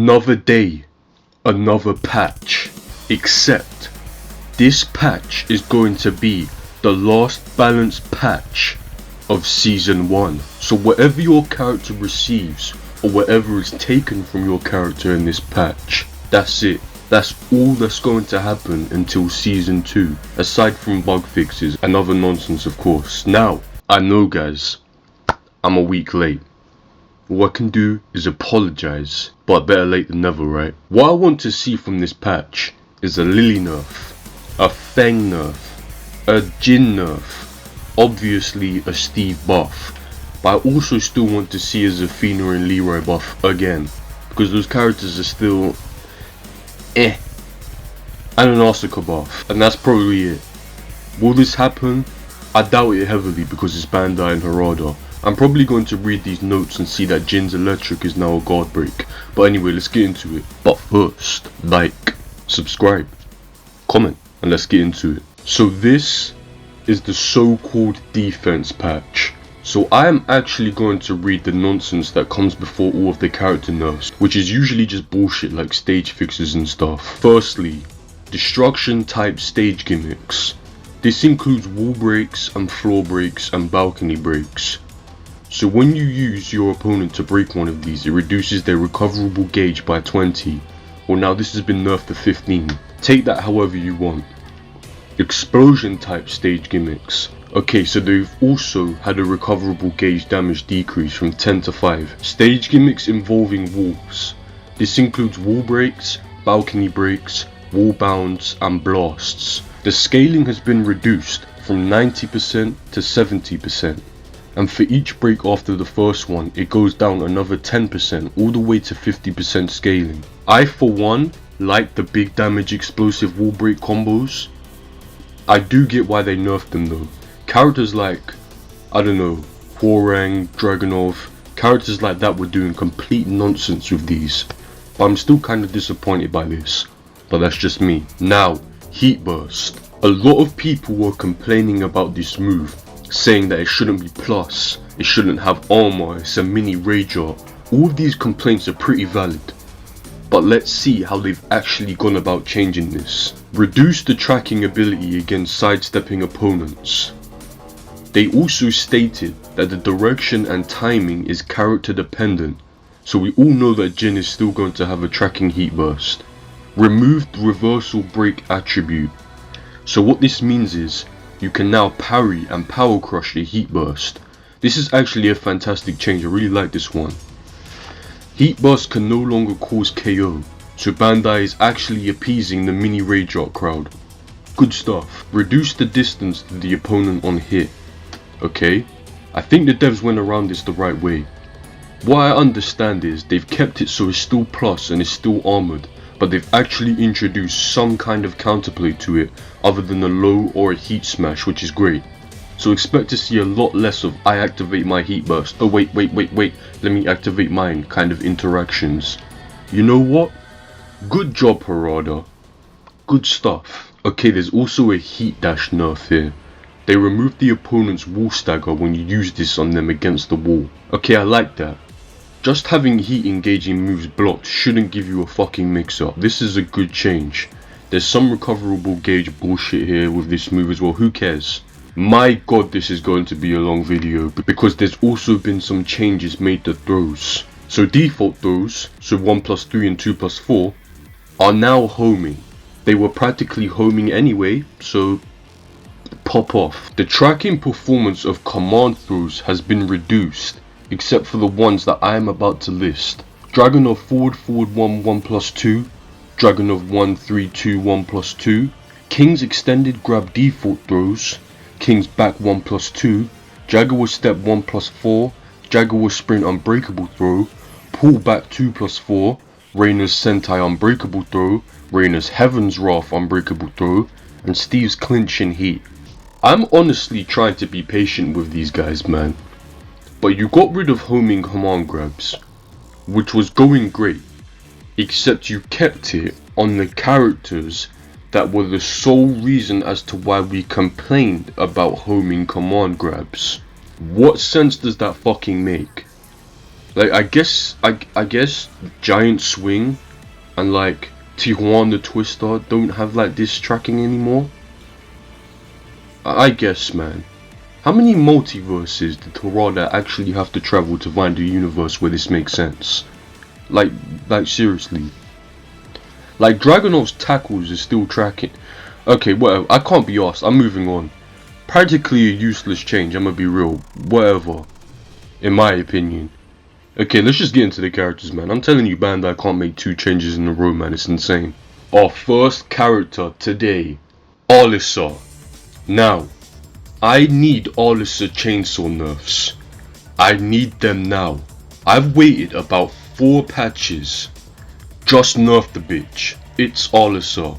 Another day, another patch, except this patch is going to be the last balanced patch of season 1. So whatever your character receives or whatever is taken from your character in this patch, that's it. That's all that's going to happen until season 2, aside from bug fixes and other nonsense, of course. Now, I know guys, I'm a week late. All I can do is apologize, but better late than never, right? What I want to see from this patch is a Lily nerf, a Feng nerf, a Jin nerf, obviously a Steve buff, but I also still want to see a Zafina and Leroy buff again, because those characters are still and an Asuka buff, and that's probably it. Will this happen? I doubt it heavily because it's Bandai and Harada. I'm probably going to read these notes and see that Jin's electric is now a guard break. But anyway, let's get into it. But first, like, subscribe, comment, and let's get into it. So this is the so-called defense patch. So I am actually going to read the nonsense that comes before all of the character nerfs, which is usually just bullshit like stage fixes and stuff. Firstly, destruction type stage gimmicks. This includes wall breaks and floor breaks and balcony breaks. So when you use your opponent to break one of these, it reduces their recoverable gauge by 20. Well, now this has been nerfed to 15. Take that however you want. Explosion type stage gimmicks. Okay, so they've also had a recoverable gauge damage decrease from 10 to 5. Stage gimmicks involving walls. This includes wall breaks, balcony breaks, wall bounds and blasts. The scaling has been reduced from 90% to 70%. And for each break after the first one, it goes down another 10% all the way to 50% scaling. I for one like the big damage explosive wall break combos. I do get why they nerfed them though. Characters like, I don't know, Hwoarang, Dragunov, characters like that were doing complete nonsense with these. But I'm still kind of disappointed by this. But that's just me. Now, Heat Burst. A lot of people were complaining about this move, saying that it shouldn't be plus, it shouldn't have armor, it's a mini rager. All of these complaints are pretty valid. But let's see how they've actually gone about changing this. Reduce the tracking ability against sidestepping opponents. They also stated that the direction and timing is character dependent, so we all know that Jin is still going to have a tracking heat burst. Remove the reversal break attribute. So what this means is, you can now parry and power crush a heat burst. This is actually a fantastic change, I really like this one. Heat burst can no longer cause KO, so Bandai is actually appeasing the mini rage art crowd. Good stuff. Reduce the distance to the opponent on hit. Okay, I think the devs went around this the right way. What I understand is they've kept it so it's still plus and it's still armored, but they've actually introduced some kind of counterplay to it other than a low or a heat smash, which is great. So expect to see a lot less of I activate my heat burst, oh wait, let me activate mine kind of interactions. You know what? Good job Harada. Good stuff. Okay, there's also a heat dash nerf here. They removed the opponent's wall stagger when you use this on them against the wall. Okay, I like that. Just having heat engaging moves blocked shouldn't give you a fucking mix up. This is a good change. There's some recoverable gauge bullshit here with this move as well, who cares? My god, this is going to be a long video because there's also been some changes made to throws. So default throws, so 1+3 and 2+4, are now homing. They were practically homing anyway, so pop off. The tracking performance of command throws has been reduced, except for the ones that I am about to list. Dragunov forward 1 1+2, Dragunov 1 3 2 1+2, King's extended grab default throws, King's back 1+2, Jaguar step 1+4, Jaguar sprint unbreakable throw, pull back 2+4, Reiner's sentai unbreakable throw, Reiner's heaven's wrath unbreakable throw, and Steve's clinch in heat. I'm honestly trying to be patient with these guys, man. But you got rid of homing command grabs, which was going great, except you kept it on the characters that were the sole reason as to why we complained about homing command grabs. What sense does that fucking make? Like, I guess Giant Swing and like Tijuana Twister don't have like this tracking anymore. I guess, man. How many multiverses did Harada actually have to travel to find a universe where this makes sense? Like seriously. Like, Dragunov's tackles is still tracking. Okay, whatever. I can't be asked. I'm moving on. Practically a useless change, I'm gonna be real. Whatever. In my opinion. Okay, let's just get into the characters, man. I'm telling you, Bandai can't make 2 changes in a row, man. It's insane. Our first character today, Arlissa. Now, I need Arlissa chainsaw nerfs. I need them now. I've waited about 4 patches. Just nerf the bitch. It's Arlissa.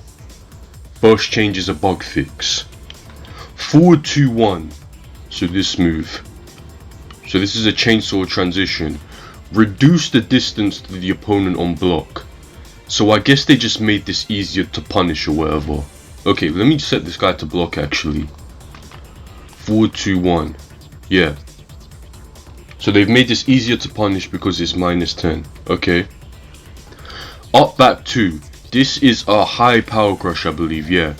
First change is a bug fix. Forward 2-1. So this move. So this is a chainsaw transition. Reduce the distance to the opponent on block. So I guess they just made this easier to punish or whatever. Okay, let me set this guy to block actually. Forward 2-1. Yeah. So they've made this easier to punish because it's -10. Okay. Up back 2. This is a high power crush, I believe, yeah.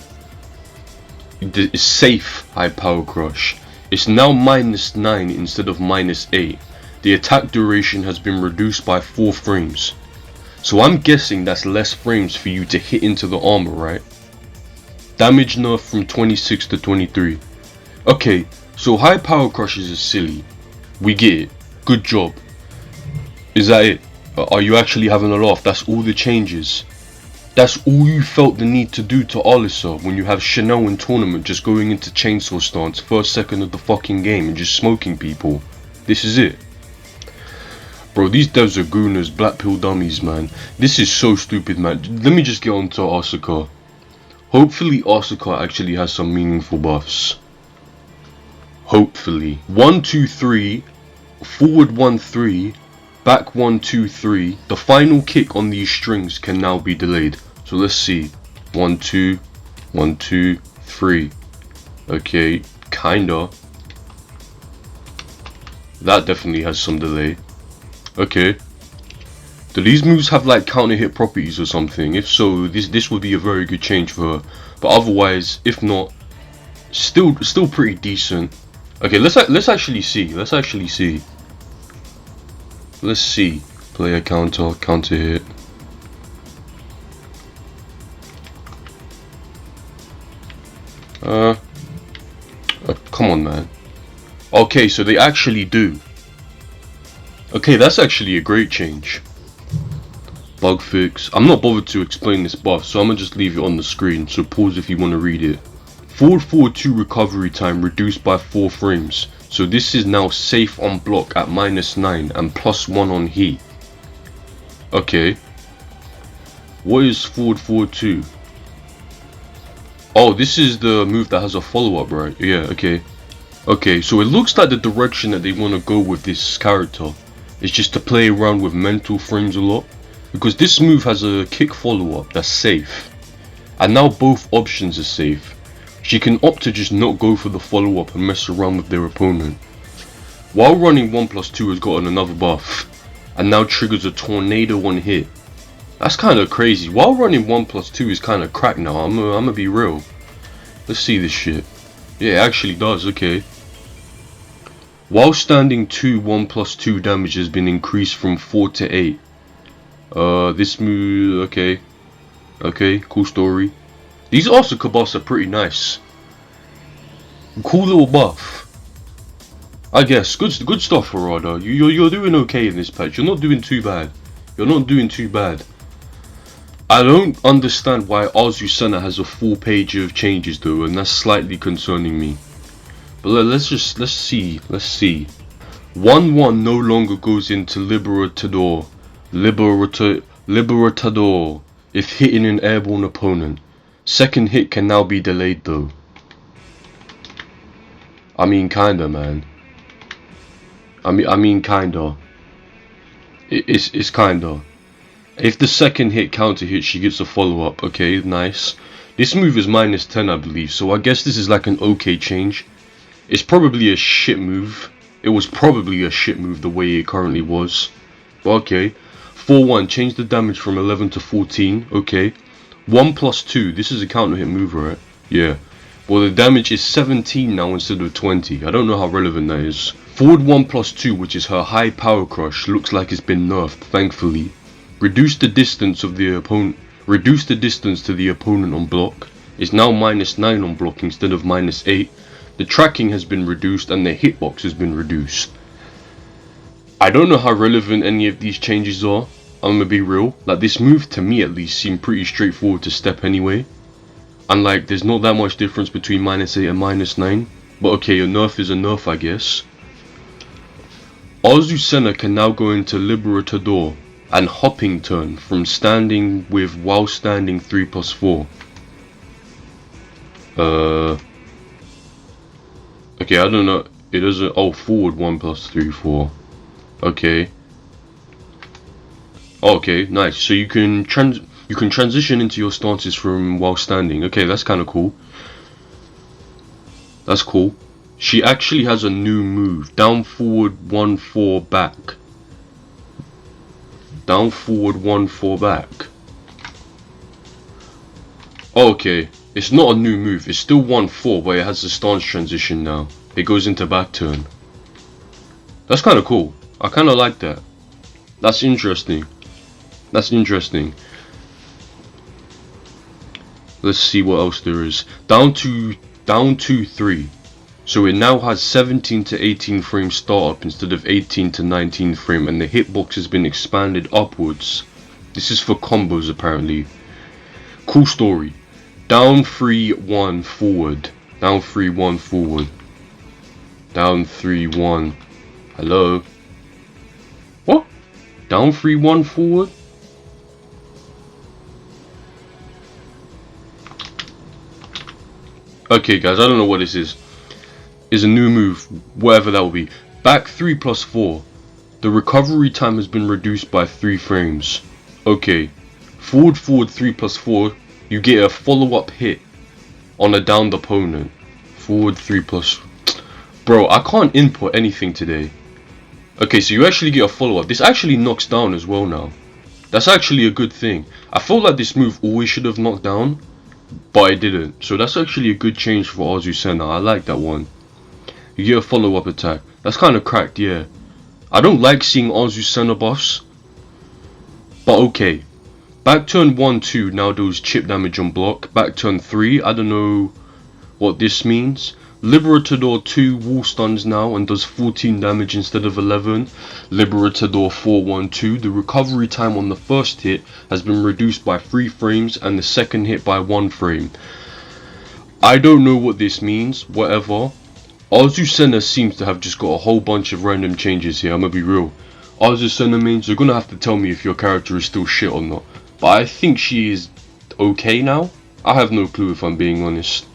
It's safe high power crush. It's now -9 instead of -8. The attack duration has been reduced by 4 frames. So I'm guessing that's less frames for you to hit into the armor, right? Damage nerf from 26 to 23. Okay, so high power crushes is silly. We get it. Good job. Is that it? Are you actually having a laugh? That's all the changes. That's all you felt the need to do to Arlissa when you have Chanel in tournament just going into chainsaw stance first second of the fucking game and just smoking people. This is it. Bro, these devs are gooners, black pill dummies, man. This is so stupid, man. Let me just get on to Asuka. Hopefully Asuka actually has some meaningful buffs. Hopefully. 1, 2, 3. Forward 1, 3. Back 1, 2, 3. The final kick on these strings can now be delayed. So let's see. 1, 2. 1, 2, 3. Okay, kinda. That definitely has some delay. Okay. Do these moves have like counter hit properties or something? If so, this would be a very good change for her. But otherwise, if not, still pretty decent. Okay, let's actually see. Let's see. Player counter hit. Come on, man. Okay, so they actually do. Okay, that's actually a great change. Bug fix. I'm not bothered to explain this buff, so I'm gonna just leave it on the screen. So pause if you want to read it. Forward 2 recovery time reduced by 4 frames. So this is now safe on block at -9 and +1 on heat. Okay. What is forward 2? Oh, this is the move that has a follow-up, right? Yeah, okay. Okay, so it looks like the direction that they want to go with this character is just to play around with mental frames a lot. Because this move has a kick follow-up that's safe. And now both options are safe. She can opt to just not go for the follow-up and mess around with their opponent. While running 1+2 has gotten another buff, and now triggers a tornado on hit. That's kinda crazy. While running 1+2 is kinda cracked now, I'm gonna be real. Let's see this shit. Yeah, it actually does, okay. While standing 2, 1+2 damage has been increased from 4 to 8. This move, okay. Okay, cool story. These Asuka buffs are pretty nice. Cool little buff. I guess, good stuff, Harada. You're doing okay in this patch. You're not doing too bad. I don't understand why Azucena has a full page of changes though, and that's slightly concerning me. But let's see. 1-1 no longer goes into Liberatador if hitting an airborne opponent. Second hit can now be delayed though. I mean kinda, man. I mean kinda. It's kinda. If the second hit counter hit, she gets a follow up. Okay, nice. This move is -10, I believe, so I guess this is like an okay change. It's probably a shit move. It was probably a shit move the way it currently was. Okay. 4-1, change the damage from 11 to 14. Okay. 1 plus 2, this is a counter hit move, right? Yeah. Well, the damage is 17 now instead of 20. I don't know how relevant that is. Forward 1 plus 2, which is her high power crush, looks like it's been nerfed, thankfully. Reduce the distance to the opponent on block. It's now -9 on block instead of -8. The tracking has been reduced and the hitbox has been reduced. I don't know how relevant any of these changes are. I'm gonna be real. Like, this move to me at least seemed pretty straightforward to step anyway. And like, there's not that much difference between -8 and -9. But okay, a nerf is a nerf, I guess. Azucena can now go into Liberatador and hopping turn from standing with while standing 3+4. Okay, I don't know. It doesn't. Oh, forward 1 plus 3, 4. Okay. Okay, nice. So you can transition into your stances from while standing. Okay, that's kind of cool. That's cool. She actually has a new move. Down forward 1 4 back. Down forward 1 4 back. Okay, it's not a new move. It's still 1 4, but it has the stance transition now. It goes into back turn. That's kind of cool. I kind of like that. That's interesting. That's interesting. Let's see what else there is. Down to 3. So it now has 17 to 18 frame startup instead of 18 to 19 frame, and the hitbox has been expanded upwards. This is for combos apparently. Cool story. Down 3 1 forward. Down 3 1 forward. Down 3 1. Hello. What? Down 3 1 forward. Okay guys, I don't know what this is. Is a new move, whatever that will be. Back 3+4. The recovery time has been reduced by 3 frames. Okay. Forward 3+4. You get a follow-up hit on a downed opponent. Forward 3+. Bro, I can't input anything today. Okay, so you actually get a follow-up. This actually knocks down as well now. That's actually a good thing. I felt like this move always should have knocked down, but it didn't. So that's actually a good change for Azucena. I like that one. You get a follow-up attack. That's kind of cracked, yeah. I don't like seeing Azucena buffs, but okay. Back turn 1, 2 now does chip damage on block. Back turn 3, I don't know what this means. Liberatador 2 wall stuns now and does 14 damage instead of 11. Liberatador 4 1 2. The recovery time on the first hit has been reduced by 3 frames and the second hit by 1 frame. I don't know what this means, whatever. Azucena seems to have just got a whole bunch of random changes here, I'm gonna be real. Azucena means you're gonna have to tell me if your character is still shit or not. But I think she is okay now. I have no clue if I'm being honest.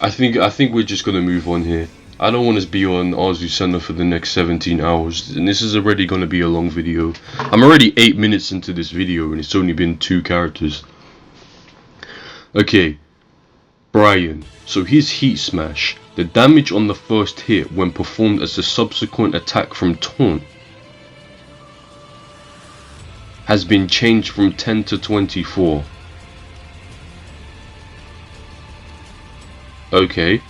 I think we're just gonna move on here. I don't want to be on Azucena for the next 17 hours. And this is already gonna be a long video. I'm already 8 minutes into this video and it's only been 2 characters. Okay. Brian. So his Heat Smash. The damage on the first hit when performed as a subsequent attack from taunt has been changed from 10 to 24. Okay.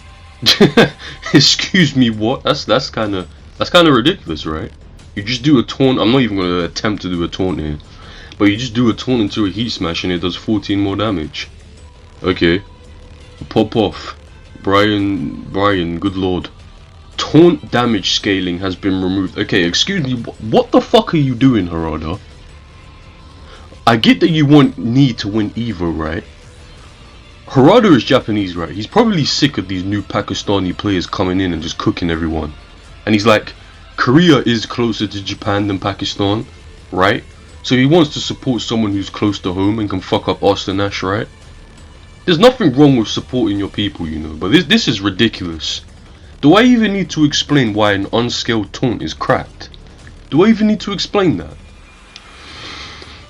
Excuse me, what? That's kind of ridiculous, right? You just do a taunt. I'm not even going to attempt to do a taunt here, but you just do a taunt into a Heat Smash and it does 14 more damage. Okay. Pop off. Brian, good lord. Taunt damage scaling has been removed. Okay, excuse me, what the fuck are you doing, Harada? I get that you want Ni to win Evo, right? Harada is Japanese, right? He's probably sick of these new Pakistani players coming in and just cooking everyone. And he's like, Korea is closer to Japan than Pakistan, right? So he wants to support someone who's close to home and can fuck up Austin Ash, right? There's nothing wrong with supporting your people, you know, but this is ridiculous. Do I even need to explain why an unscaled taunt is cracked? Do I even need to explain that?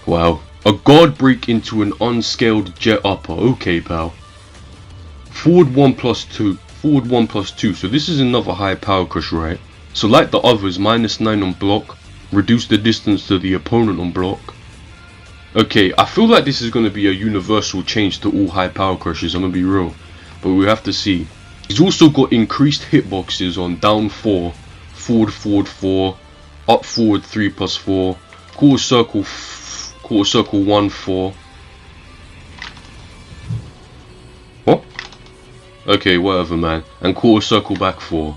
Wow. A guard break into an unscaled jet upper. Okay, pal. Forward 1+2. Forward 1+2. So this is another high power crush, right? So like the others, -9 on block, Reduce the distance to the opponent on block. Okay, I feel like this is going to be a universal change to all high power crushes, I'm going to be real. But we have to see. He's also got increased hitboxes on down 4, forward 4, up forward 3+4, quarter circle 1 4. What? Okay, whatever, man. And quarter circle back 4.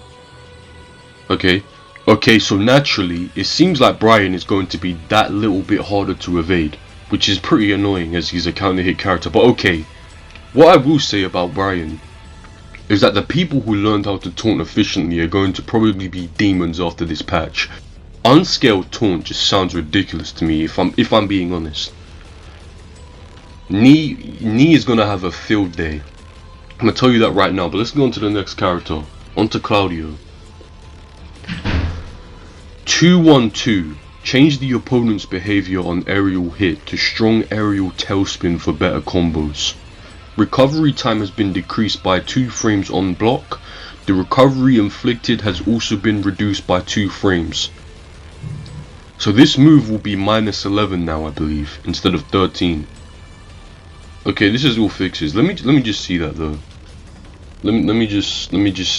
Okay. Okay, so naturally, it seems like Brian is going to be that little bit harder to evade, which is pretty annoying as he's a counter hit character. But okay, what I will say about Brian is that the people who learned how to taunt efficiently are going to probably be demons after this patch. Unscaled taunt just sounds ridiculous to me if I'm being honest. Knee is gonna have a field day. I'm gonna tell you that right now, but let's go on to the next character. On to Claudio. 2-1-2. Change the opponent's behavior on aerial hit to strong aerial tailspin for better combos. Recovery time has been decreased by 2 frames on block. The recovery inflicted has also been reduced by 2 frames. So this move will be -11 now, I believe, instead of 13. Okay, this is all fixes. Let me just see that though. Let me just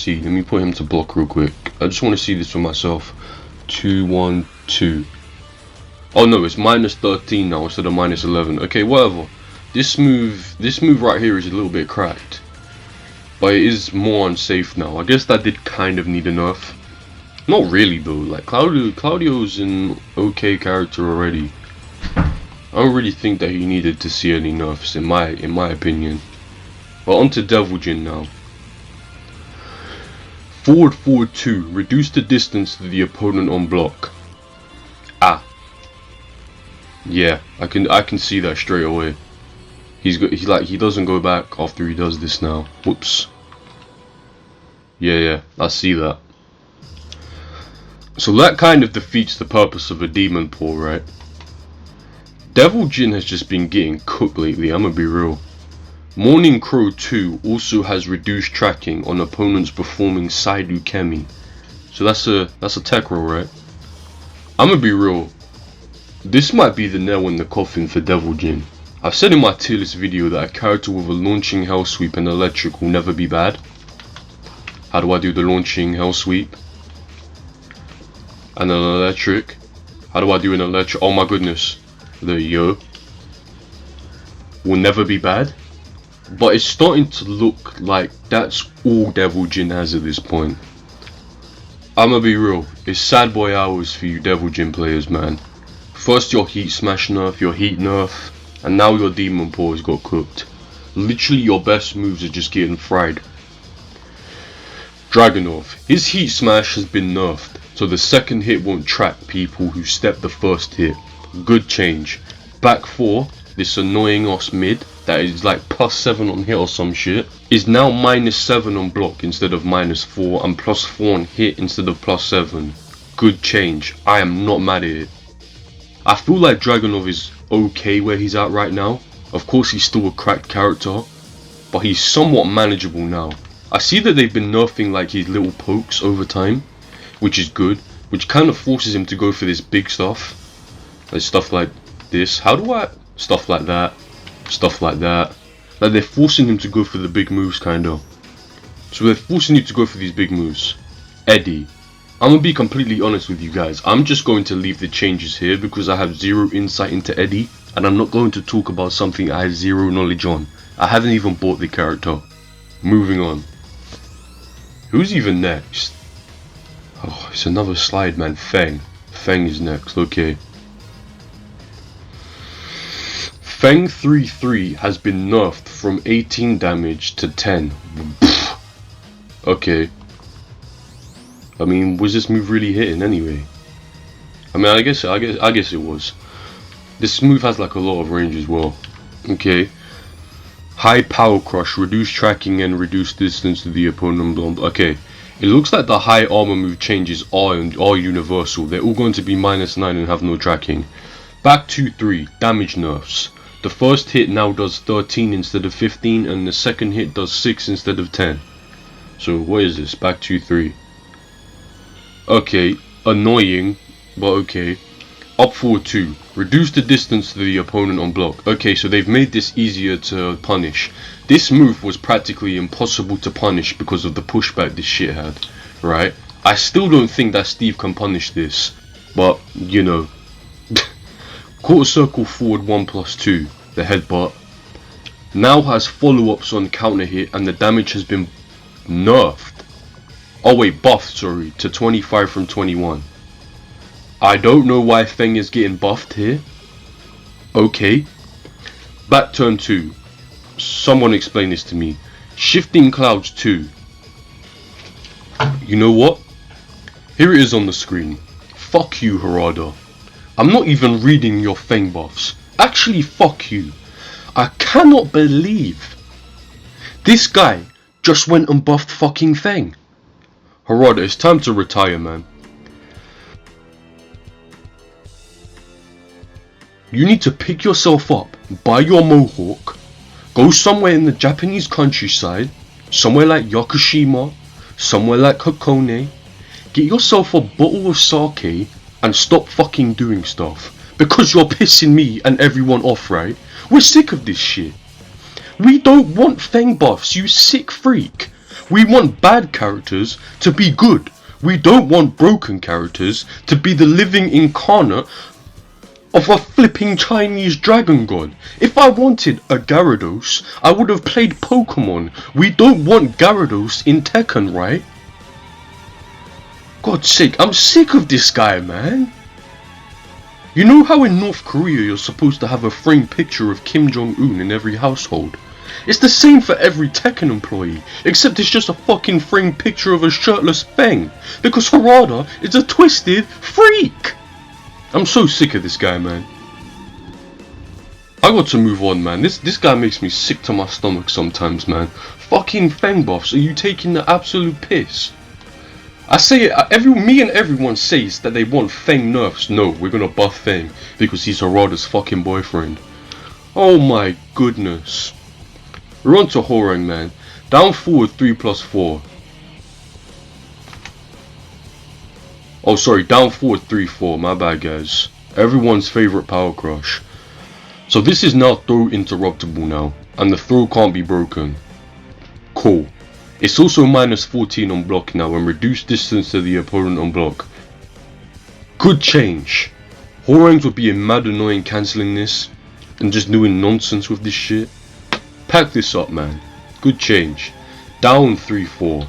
see. Let me put him to block real quick. I just want to see this for myself. 2-1-2. Oh no, it's -13 now instead of -11. Okay, whatever. This move right here is a little bit cracked, but it is more unsafe now. I guess that did kind of need a nerf. Not really though. Like Claudio's an okay character already. I don't really think that he needed to see any nerfs in my opinion. But on to theyve now. Forward 2. Reduce the distance to the opponent on block. Ah. Yeah, I can see that straight away. He doesn't go back after he does this now. Whoops. Yeah, I see that. So that kind of defeats the purpose of a demon paw, right? theyve has just been getting cooked lately, I'm gonna be real. Morning Crow 2 also has reduced tracking on opponents performing side ukemi. So that's a tech roll, right? I'm gonna be real. This might be the nail in the coffin for theyve. I've said in my tier list video that a character with a launching hell sweep and electric will never be bad. How do I do the launching hell sweep? And an electric. How do I do an electric? Oh my goodness. There you go. Will never be bad. But it's starting to look like that's all theyve has at this point. I'ma be real. It's sad boy hours for you theyve players, man. First your heat smash nerf, your heat nerf, and now your demon paw has got cooked. Literally your best moves are just getting fried. Dragunov. His heat smash has been nerfed, so the second hit won't track people who stepped the first hit. Good change. Back 4, this annoying ass mid that is like +7 on hit or some shit, is now -7 on block instead of -4 and +4 on hit instead of +7. Good change. I am not mad at it. I feel like Dragunov is okay where he's at right now. Of course he's still a cracked character, but he's somewhat manageable now. I see that they've been nerfing like his little pokes over time, which is good, which kind of forces him to go for this big stuff. Like stuff like this. How do I... Stuff like that. Stuff like that. Like they're forcing him to go for the big moves kinda. So they're forcing you to go for these big moves. Eddie. I'm gonna be completely honest with you guys. I'm just going to leave the changes here because I have zero insight into Eddie, and I'm not going to talk about something I have zero knowledge on. I haven't even bought the character. Moving on. Who's even next? Oh, it's another slide, man. Feng. Feng is next. Okay. Feng 3-3 has been nerfed from 18 damage to 10. Okay. I mean, was this move really hitting anyway? I mean, I guess it was. This move has like a lot of range as well. Okay. High power crush, reduce tracking and reduce distance to the opponent. Okay. It looks like the high armor move changes are universal. They're all going to be -9 and have no tracking. Back 2-3, damage nerfs. The first hit now does 13 instead of 15, and the second hit does 6 instead of 10. So what is this? Back 2-3. Okay, annoying. but okay. Up forward 2. Reduce the distance to the opponent on block. Okay, so they've made this easier to punish. This move was practically impossible to punish because of the pushback this shit had, right? I still don't think that Steve can punish this, but, you know. Quarter circle forward 1+2, the headbutt. Now has follow-ups on counter hit and the damage has been nerfed. Oh wait, buffed, sorry, to 25 from 21. I don't know why Feng is getting buffed here. Okay. Back turn 2. Someone explain this to me. Shifting Clouds 2. You know what? Here it is on the screen. Fuck you, Harada. I'm not even reading your Feng buffs. Actually, fuck you. I cannot believe this guy just went and buffed fucking Feng. Harada, it's time to retire, man. You need to pick yourself up, buy your mohawk, go somewhere in the Japanese countryside, somewhere like Yakushima, somewhere like Hakone, get yourself a bottle of sake and stop fucking doing stuff. Because you're pissing me and everyone off, right? We're sick of this shit. We don't want Feng buffs, you sick freak. We want bad characters to be good. We don't want broken characters to be the living incarnate of a flipping Chinese dragon god. If I wanted a Gyarados, I would have played Pokemon. We don't want Gyarados in Tekken, right? God's sake, I'm sick of this guy, man. You know how in North Korea you're supposed to have a framed picture of Kim Jong-un in every household? It's the same for every Tekken employee, except it's just a fucking framed picture of a shirtless Feng, because Harada is a twisted freak! I'm so sick of this guy, man. I got to move on, man. This guy makes me sick to my stomach sometimes, man. Fucking Feng buffs, are you taking the absolute piss? I say it, me and everyone says that they want Feng nerfs. No, we're gonna buff Feng because he's Harada's fucking boyfriend. Oh my goodness. We're on to Horang, man. Down forward 3+4. Oh sorry, down forward 3-4, my bad guys. Everyone's favourite power crush. So this is now throw interruptible now, and the throw can't be broken. Cool. It's also -14 on block now and reduced distance to the opponent on block. Good change. Horangs would be mad annoying cancelling this and just doing nonsense with this shit. Pack this up, man. Good change. Down 3-4.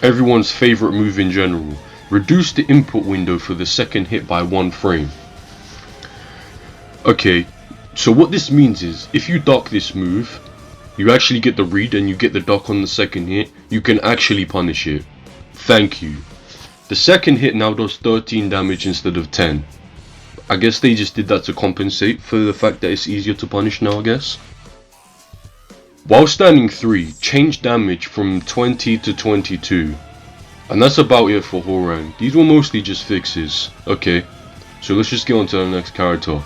Everyone's favourite move in general. Reduce the input window for the second hit by 1 frame. Okay, so what this means is, if you duck this move, you actually get the read and you get the duck on the second hit, you can actually punish it. Thank you. The second hit now does 13 damage instead of 10. I guess they just did that to compensate for the fact that it's easier to punish now, I guess. While standing 3, change damage from 20 to 22. And that's about it for Horang. These were mostly just fixes. Okay, so let's just get on to the next character.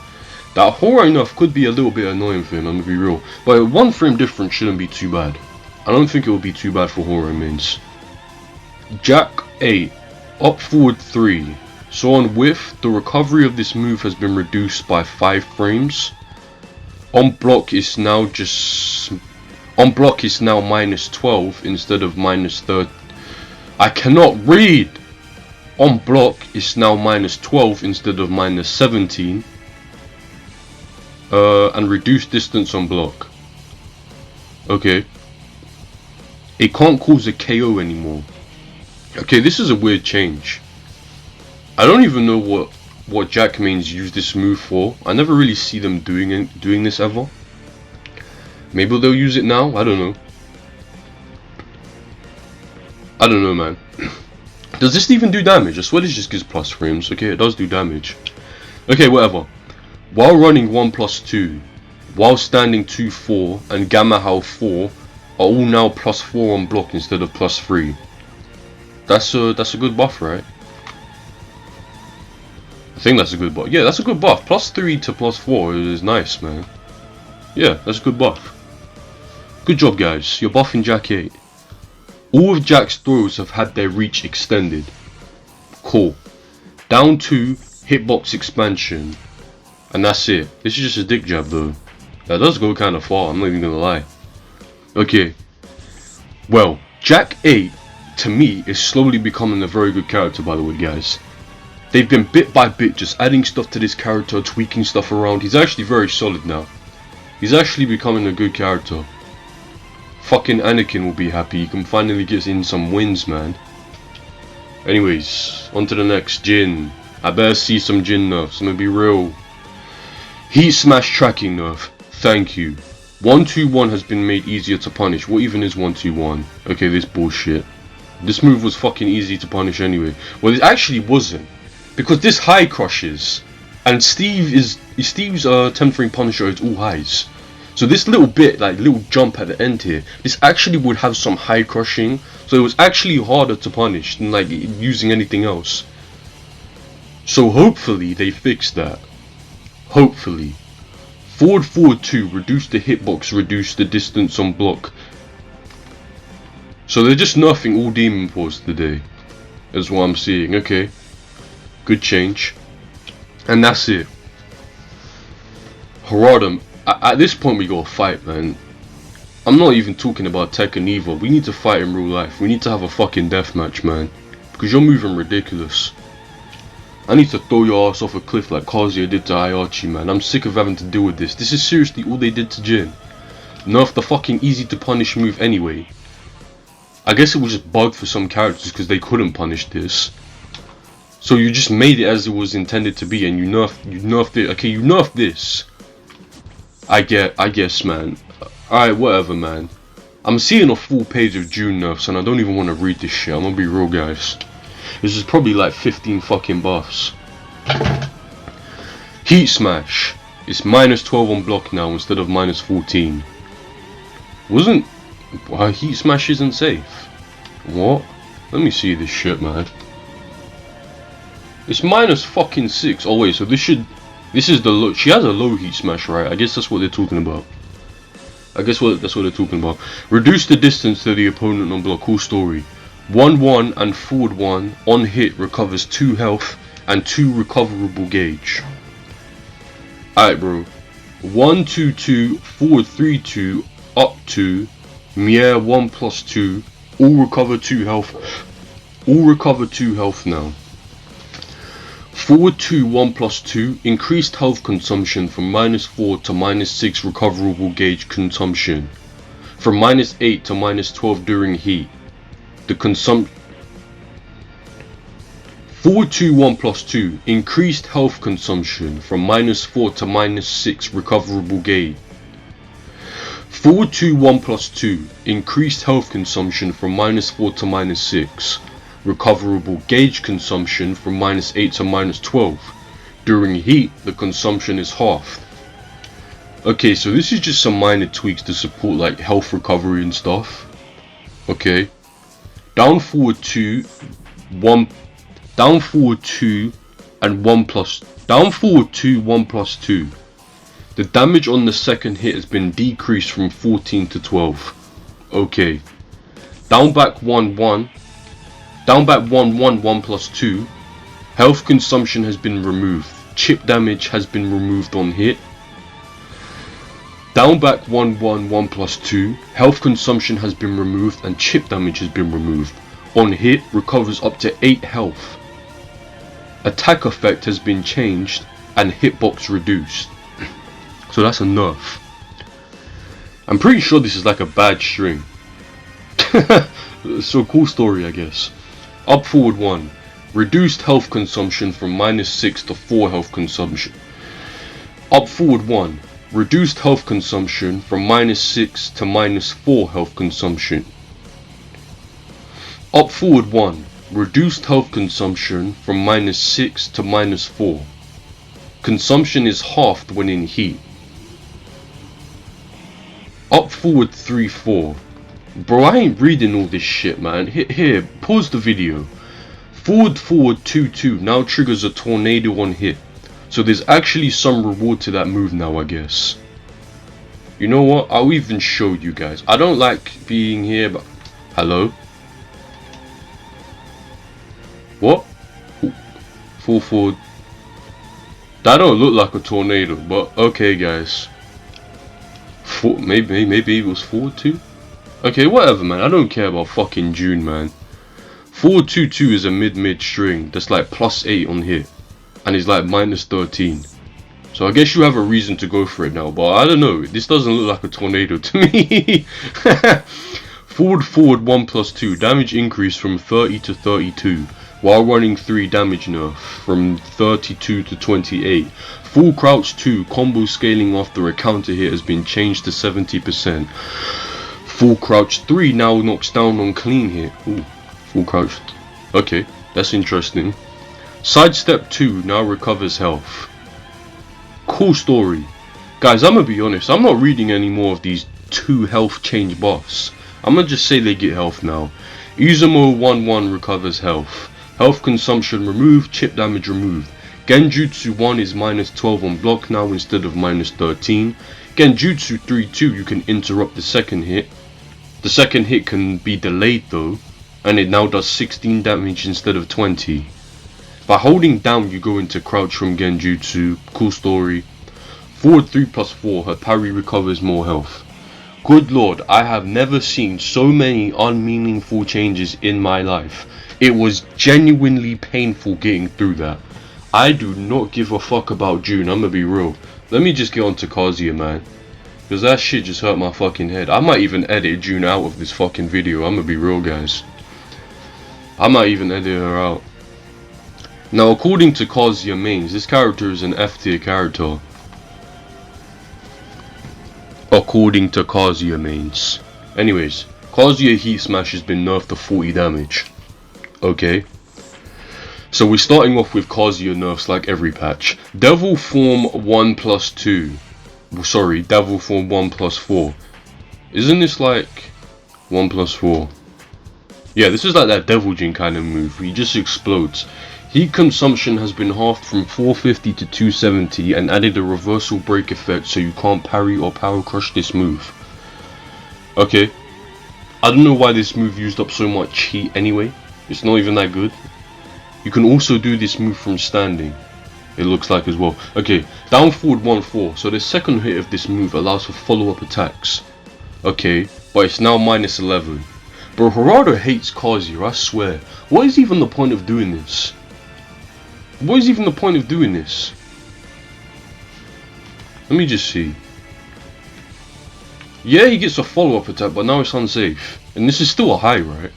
That Horang nerf could be a little bit annoying for him, I'm gonna be real. But 1 frame difference shouldn't be too bad. I don't think it will be too bad for Horang mains. Jack 8, up forward 3. So on whiff, the recovery of this move has been reduced by 5 frames. On block is now -12 instead of -30. I cannot read! On block is now -12 instead of -17. And reduced distance on block. Okay. It can't cause a KO anymore. Okay, this is a weird change. I don't even know what Jack mains use this move for. I never really see them doing this ever. Maybe they'll use it now, I don't know. I don't know, man. Does this even do damage? I swear this just gives plus frames. Okay, it does do damage. Okay, whatever. While running 1+2, while standing 2-4, and Gamma Howl 4 are all now +4 on block instead of +3. That's a good buff, right? I think that's a good buff. Yeah, that's a good buff. +3 to +4 is nice, man. Yeah, that's a good buff. Good job, guys. You're buffing Jack 8. All of Jack's throws have had their reach extended. Cool. Down 2, hitbox expansion, and that's it. This is just a dick jab though. That does go kind of far, I'm not even gonna lie. Okay, well, Jack 8 to me is slowly becoming a very good character, by the way, guys. They've been bit by bit just adding stuff to this character, tweaking stuff around. He's actually very solid now. He's actually becoming a good character. Fucking Anakin will be happy. He can finally get in some wins, man. Anyways, on to the next. Jin. I better see some Jin nerfs. I'm gonna be real. Heat Smash tracking nerf. Thank you. 1-2-1 has been made easier to punish. What even is 1-2-1? Okay, this bullshit. This move was fucking easy to punish anyway. Well, it actually wasn't. Because this high crushes. And Steve's tempering punisher is all highs. So this little bit, like little jump at the end here, this actually would have some high crushing. So it was actually harder to punish than like using anything else. So hopefully they fix that. Hopefully. Forward 2, reduce the hitbox, reduce the distance on block. So they're just nerfing all demon paws today. That's what I'm seeing. Okay. Good change. And that's it. Harada, at this point we gotta fight, man. I'm not even talking about Tekken either. We need to fight in real life. We need to have a fucking deathmatch, man. Because you're moving ridiculous. I need to throw your ass off a cliff like Kazuya did to Ayachi, man. I'm sick of having to deal with this. This is seriously all they did to Jin. Nerf the fucking easy to punish move anyway. I guess it was just bugged for some characters because they couldn't punish this. So you just made it as it was intended to be, and you nerfed it. Okay, you nerfed this. I guess, man. Alright, whatever, man. I'm seeing a full page of June nerfs, and I don't even want to read this shit. I'm gonna be real, guys. This is probably like 15 fucking buffs. Heat Smash. It's -12 on block now instead of -14. Heat Smash isn't safe. What? Let me see this shit, man. It's -6. Oh wait, so this is the low. She has a low Heat Smash, right? I guess that's what they're talking about. That's what they're talking about. Reduce the distance to the opponent on block. Cool story. 1-1 and forward 1 on hit recovers 2 health and 2 recoverable gauge. Alright, bro. 1-2-2, forward 3-2, up 2, Mier 1+2, all recover 2 health. All recover 2 health now. Forward 2 1+2, increased health consumption from -4 to -6 recoverable gauge consumption. From -8 to -12 during heat. The Forward 2 1+2, increased health consumption from -4 to -6 recoverable gauge. Forward 2 1+2, increased health consumption from -4 to -6. Recoverable gauge consumption from -8 to -12. During heat, the consumption is halved. Okay, so this is just some minor tweaks to support like health recovery and stuff. Okay. Down forward 2 and 1+2. The damage on the second hit has been decreased from 14 to 12. Okay. Down back 1-1. Down back 1-1 1+2. Health consumption has been removed. Chip damage has been removed on hit. Down back 1-1 1+2. Health consumption has been removed and chip damage has been removed. On hit, recovers up to 8 health. Attack effect has been changed and hitbox reduced. So that's a nerf. I'm pretty sure this is like a bad string. So cool story, I guess. Up forward 1. Reduced health consumption from -6 to 4 health consumption. Up forward 1. Reduced health consumption from -6 to -4 health consumption. Up forward 1. Reduced health consumption from -6 to -4. Consumption is halved when in heat. Up forward 3-4. Bro, I ain't reading all this shit, man. Here, pause the video. Forward 2-2 now triggers a tornado on hit. So there's actually some reward to that move now, I guess. You know what? I'll even show you guys. I don't like being here, but... Hello? What? Full forward. That don't look like a tornado, but okay, guys. Maybe it was 4-2. Okay, whatever, man. I don't care about fucking June, man. 4-2-2 is a mid string that's like +8 on hit, and it's like -13. So I guess you have a reason to go for it now, but I don't know. This doesn't look like a tornado to me. Forward 1+2 damage increase from 30 to 32. While running 3 damage nerf from 32 to 28. Full crouch 2 combo scaling after a counter hit has been changed to 70%. Full crouch 3 now knocks down on clean hit. Ooh, full crouch. Okay, that's interesting. Sidestep 2 now recovers health. Cool story. Guys, I'm gonna be honest, I'm not reading any more of these 2 health change buffs. I'm gonna just say they get health now. Izumo 1-1 recovers health. Health consumption removed, chip damage removed. Genjutsu 1 is -12 on block now instead of -13. Genjutsu 3-2 you can interrupt the second hit. The second hit can be delayed though, and it now does 16 damage instead of 20. By holding down you go into crouch from Genjutsu. Cool story. Forward 3+4, her parry recovers more health. Good lord, I have never seen so many unmeaningful changes in my life. It was genuinely painful getting through that. I do not give a fuck about June, I'm gonna be real. Let me just get on to Kazuya, man. Because that shit just hurt my fucking head. I might even edit June out of this fucking video, I'm gonna be real, guys. I might even edit her out. Now, according to Kazuya mains, this character is an F tier character. According to Kazuya mains. Anyways, Kazuya Heat Smash has been nerfed to 40 damage. Okay. So we're starting off with Kazuya nerfs like every patch. Devil Form 1+2. Sorry, Devil Form 1+4. Isn't this like 1+4? Yeah, this is like that Devil Jin kind of move where he just explodes. Heat consumption has been halved from 450 to 270 and added a reversal break effect so you can't parry or power crush this move. Okay. I don't know why this move used up so much heat anyway. It's not even that good. You can also do this move from standing. It looks like as well. Okay, down forward 1-4. So the second hit of this move allows for follow-up attacks. Okay, but it's now -11. Bro, Harada hates Kazuya, I swear. What is even the point of doing this? What is even the point of doing this? Let me just see. Yeah, he gets a follow-up attack, but now it's unsafe. And this is still a high, right?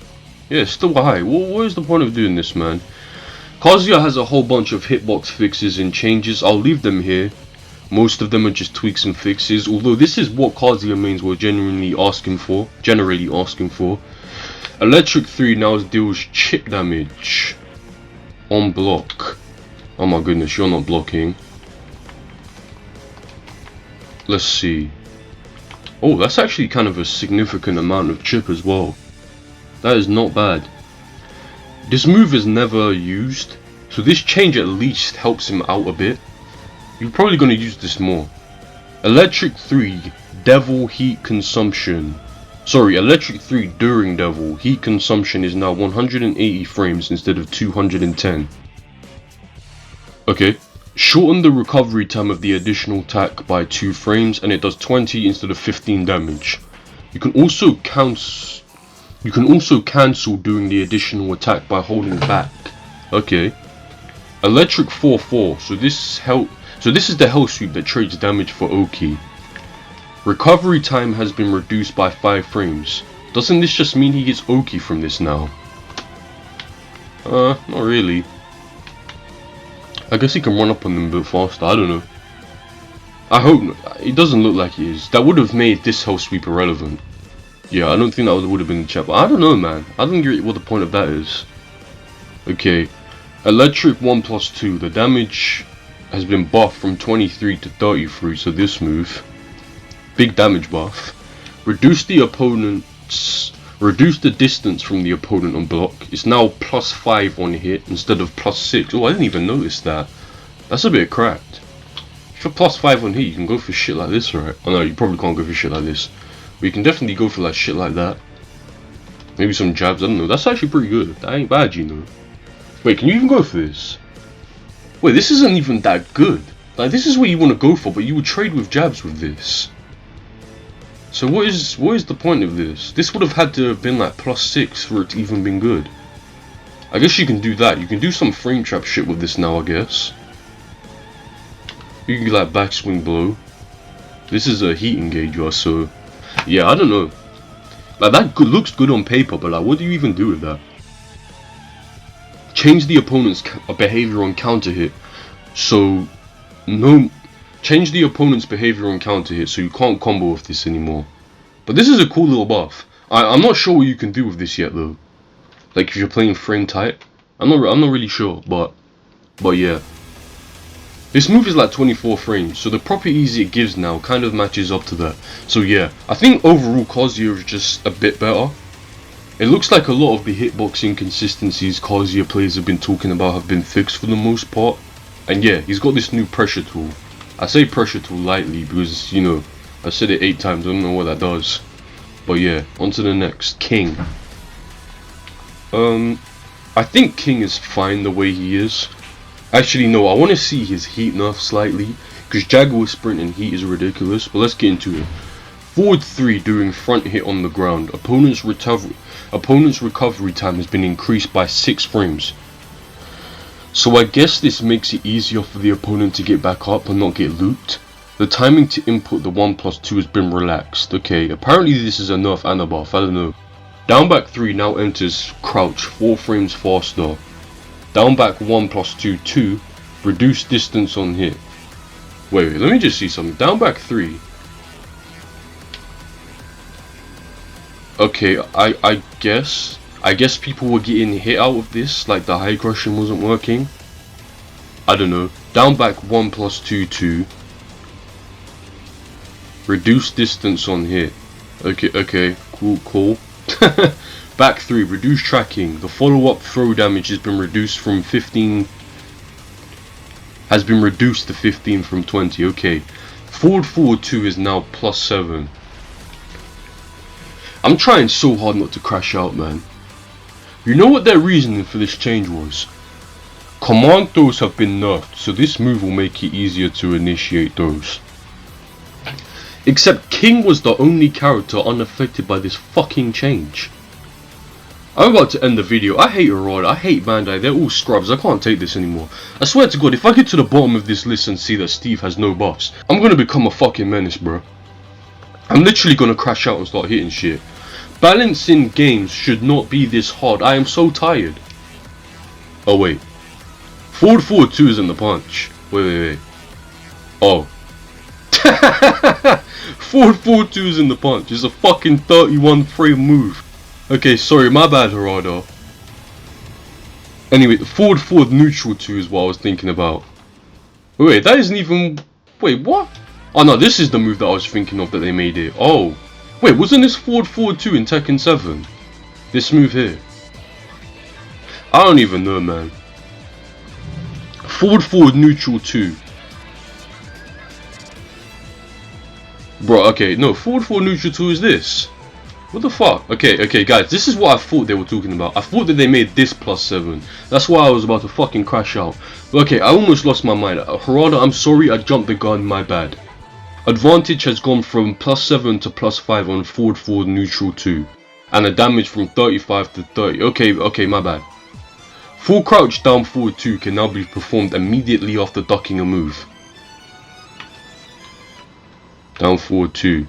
Yeah, it's still a high. What is the point of doing this, man? Kazuya has a whole bunch of hitbox fixes and changes. I'll leave them here. Most of them are just tweaks and fixes. Although this is what Kazuya mains were generally asking for. Electric 3 now deals chip damage on block. Oh my goodness, you're not blocking. Let's see. Oh, that's actually kind of a significant amount of chip as well. That is not bad. This move is never used, so this change at least helps him out a bit. You're probably going to use this more. Electric 3, Devil Heat Consumption. Sorry, Electric 3 during Devil Heat Consumption is now 180 frames instead of 210. Okay, shorten the recovery time of the additional attack by 2 frames and it does 20 instead of 15 damage. You can also cancel doing the additional attack by holding back. Okay. Electric 4-4. So this is the Hell Sweep that trades damage for Oki. Recovery time has been reduced by 5 frames. Doesn't this just mean he gets Oki from this now? Not really. I guess he can run up on them a bit faster, I don't know. I hope not. It doesn't look like he is. That would have made this Hell Sweep irrelevant. Yeah, I don't think that would have been the chat, but I don't know, man. I don't get what the point of that is. Okay. Electric 1+2. The damage has been buffed from 23 to 33, so this move. Big damage buff. Reduce the distance from the opponent on block. It's now +5 on hit instead of +6. Oh, I didn't even notice that. That's a bit cracked. If you're +5 on hit, you can go for shit like this, right? Oh no, you probably can't go for shit like this. But you can definitely go for like shit like that. Maybe some jabs, I don't know. That's actually pretty good. That ain't bad, you know. Wait, can you even go for this? Wait, this isn't even that good. Like, this is what you want to go for, but you would trade with jabs with this. So what is the point of this? This would have had to have been like +6 for it to even been good. I guess you can do that. You can do some frame trap shit with this now, I guess. You can like backswing blow. This is a heat engager, so yeah, I don't know. Like, that looks good on paper, but like, what do you even do with that? Change the opponent's behavior on counter hit. So change the opponent's behavior on counter hit, so you can't combo with this anymore. But this is a cool little buff. I'm not sure what you can do with this yet though. Like, if you're playing frame tight, I'm not really sure, but yeah. This move is like 24 frames, so the properties it gives now kind of matches up to that. So yeah, I think overall Kazuya is just a bit better. It looks like a lot of the hitbox inconsistencies Kazuya players have been talking about have been fixed for the most part. And yeah, he's got this new pressure tool. I say pressure tool lightly because, you know, I said it 8 times, I don't know what that does. But yeah, on to the next, King. I think King is fine the way he is. Actually, no, I want to see his heat nerf slightly, because Jaguar sprint and heat is ridiculous, but let's get into it. Forward 3 doing front hit on the ground. Opponent's recovery time has been increased by 6 frames. So I guess this makes it easier for the opponent to get back up and not get looped. The timing to input the 1+2 has been relaxed. Okay, apparently this is a nerf and a buff, I don't know. Down back 3 now enters crouch 4 frames faster. Down back 1+2, 2. Reduce distance on hit. Wait, let me just see something. Down back 3. Okay, I guess people were getting hit out of this, like the high crushing wasn't working. I don't know. Down back 1+2, 2. Reduce distance on hit. Okay, cool. Back 3, reduce tracking. The follow-up throw damage has been reduced from 15. Has been reduced to 15 from 20. Okay. Forward 2 is now +7. I'm trying so hard not to crash out, man. You know what their reasoning for this change was? Command throws have been nerfed, so this move will make it easier to initiate those. Except King was the only character unaffected by this fucking change. I'm about to end the video. I hate Harada, I hate Bandai, they're all scrubs, I can't take this anymore. I swear to God, if I get to the bottom of this list and see that Steve has no buffs, I'm gonna become a fucking menace, bro. I'm literally gonna crash out and start hitting shit. Balancing games should not be this hard, I am so tired. Oh wait. Forward 2 isn't the punch. Wait. Oh. Forward 2 is in the punch. It's a fucking 31 frame move. Okay, sorry, my bad, Harada. Anyway, forward neutral 2 is what I was thinking about. Wait, that isn't even... Wait, what? Oh no, this is the move that I was thinking of that they made it. Oh. Wait, wasn't this forward 2 in Tekken 7? This move here. I don't even know, man. Forward neutral 2. Bro, okay, no, forward neutral 2 is this. What the fuck? Okay, guys, this is what I thought they were talking about. I thought that they made this +7. That's why I was about to fucking crash out. But okay, I almost lost my mind. Harada, I'm sorry, I jumped the gun, my bad. Advantage has gone from +7 to +5 on forward neutral 2. And a damage from 35 to 30. Okay, my bad. Full crouch down forward 2 can now be performed immediately after ducking a move. Down forward 2.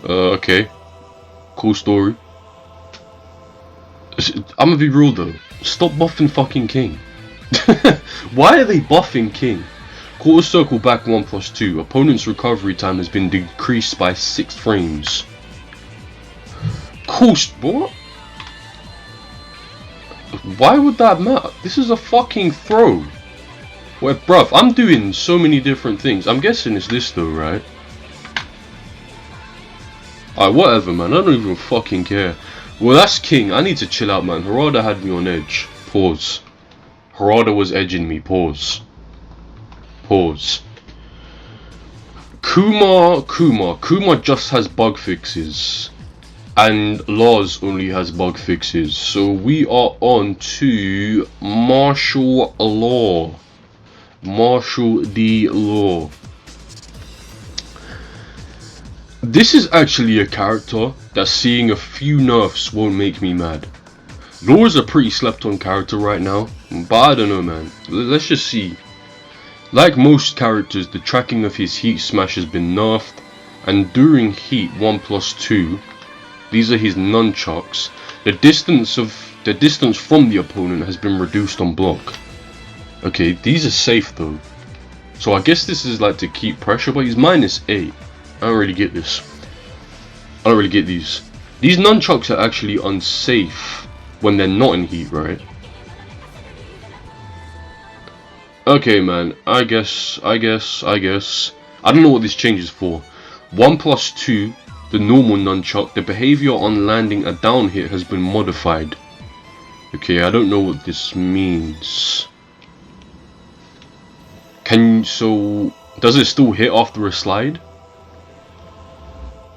Okay. Cool story. I'm gonna be real though. Stop buffing fucking King. Why are they buffing King? Quarter circle back 1+2. Opponent's recovery time has been decreased by 6 frames. Cool, what? Why would that matter? This is a fucking throw. Wait, bruv, I'm doing so many different things. I'm guessing it's this though, right? Alright, whatever, man. I don't even fucking care. Well, that's King. I need to chill out, man. Harada had me on edge. Pause. Harada was edging me. Pause. Kuma just has bug fixes. And Lars only has bug fixes. So we are on to martial law. Marshall D. Law. This is actually a character that seeing a few nerfs won't make me mad. Law is a pretty slept on character right now, but I don't know, man. Let's just see. Like most characters, the tracking of his heat smash has been nerfed, and during heat 1+2, these are his nunchucks, the distance from the opponent has been reduced on block. Okay, these are safe though. So I guess this is like to keep pressure, but he's -8. I don't really get this. I don't really get these. These nunchucks are actually unsafe when they're not in heat, right? Okay, man. I guess. I don't know what this change is for. 1+2, the normal nunchuck, the behavior on landing a down hit has been modified. Okay, I don't know what this means. So does it still hit after a slide?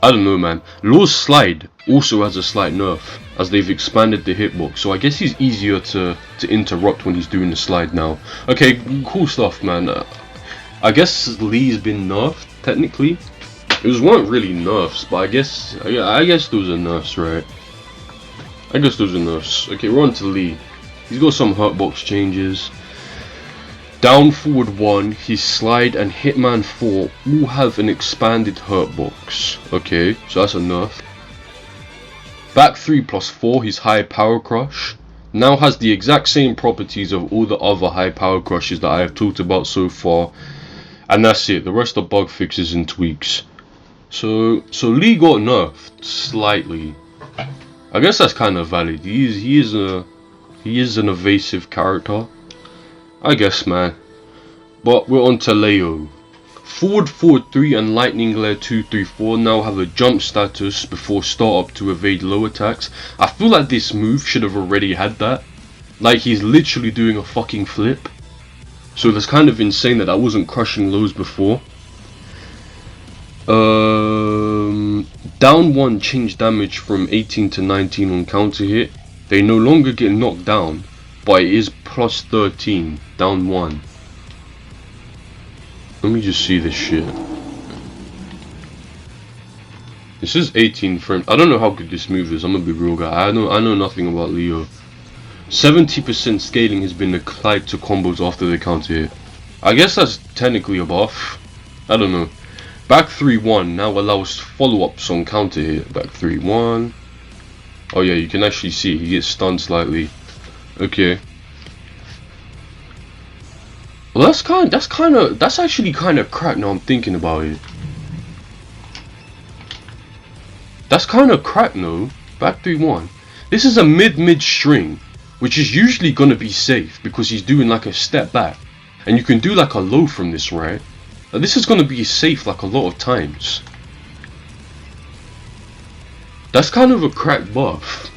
I don't know, man. Law's slide also has a slight nerf, as they've expanded the hitbox, so I guess he's easier to interrupt when he's doing the slide now. Okay, cool stuff, man. I guess Lee's been nerfed, technically. Those weren't really nerfs, but I guess those are nerfs, right? I guess those are nerfs. Okay, we're on to Lee. He's got some hurtbox changes. Down forward 1, his slide and Hitman 4 all have an expanded hurtbox. Okay, so that's a nerf. Back 3+4, his high power crush, now has the exact same properties of all the other high power crushes that I have talked about so far. And that's it, the rest are bug fixes and tweaks. So Lee got nerfed slightly. I guess that's kind of valid. He is an evasive character, I guess, man. But we're on to Leo. Forward 3 and Lightning Glare 2-3-4 now have a jump status before start up to evade low attacks. I feel like this move should have already had that. Like, he's literally doing a fucking flip. So that's kind of insane that I wasn't crushing lows before. Down 1 changed damage from 18 to 19 on counter hit. They no longer get knocked down, but it is +13, down 1. Let me just see this shit. This is 18 frames. I don't know how good this move is, I'm gonna be real guy. I know nothing about Leo. 70% scaling has been applied to combos after the counter hit. I guess that's technically a buff. I don't know. Back 3-1 now allows follow-ups on counter hit. Back 3-1. Oh yeah, you can actually see he gets stunned slightly. Okay. Well, that's actually kind of cracked now I'm thinking about it. That's kind of cracked, no? Back 3-1. This is a mid string, which is usually gonna be safe because he's doing like a step back, and you can do like a low from this, right? This is gonna be safe like a lot of times. That's kind of a cracked buff.